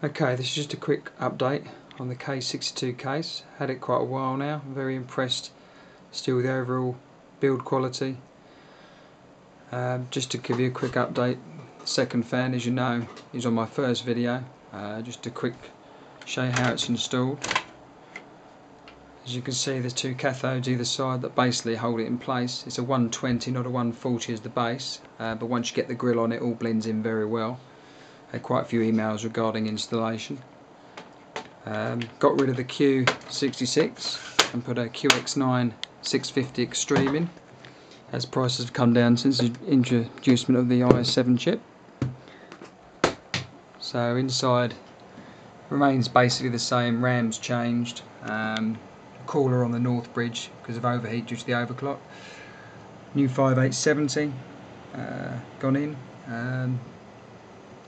Okay, this is just a quick update on the K62 case. Had it quite a while now. I'm very impressed still with the overall build quality. Just to give you a quick update, the second fan, as you know, is on my first video. Just a quick show you how it's installed. As you can see, there's two cathodes either side that basically hold it in place. It's a 120, not a 140 as the base, but once you get the grill on, it all blends in very well. Had quite a few emails regarding installation. Got rid of the Q66 and put a QX9 650 Extreme in, as prices have come down since the introduction of the i7 chip. So inside remains basically the same. RAM's changed, cooler on the north bridge because of overheat due to the overclock. New 5870 gone in.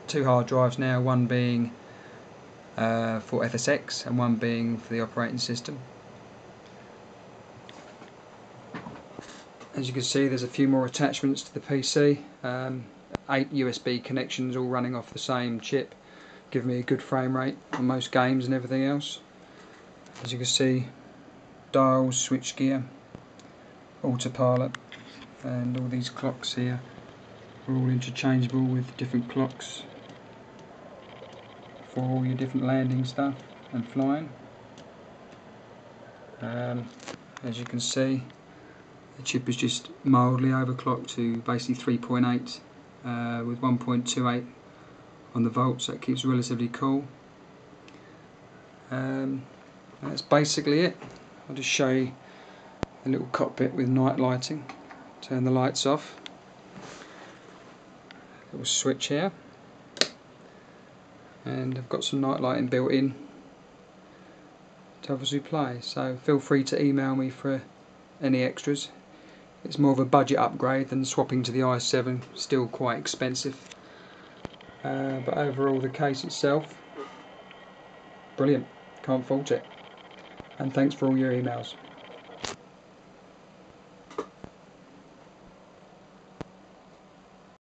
Two hard drives now, one being for FSX and one being for the operating system. As you can see, there's a few more attachments to the PC. 8 USB connections all running off the same chip, giving me a good frame rate on most games and everything else. As you can see, dials, switch gear, autopilot, and all these clocks here are all interchangeable with different clocks for all your different landing stuff and flying. As you can see, the chip is just mildly overclocked to basically 3.8 with 1.28 on the volts. That keeps relatively cool. That's basically it. I'll just show you a little cockpit with night lighting. Turn the lights off. Little switch here, and I've got some night lighting built in to obviously play, so feel free to email me for any extras. It's more of a budget upgrade than swapping to the i7, still quite expensive, but overall the case itself, brilliant, can't fault it. And thanks for all your emails.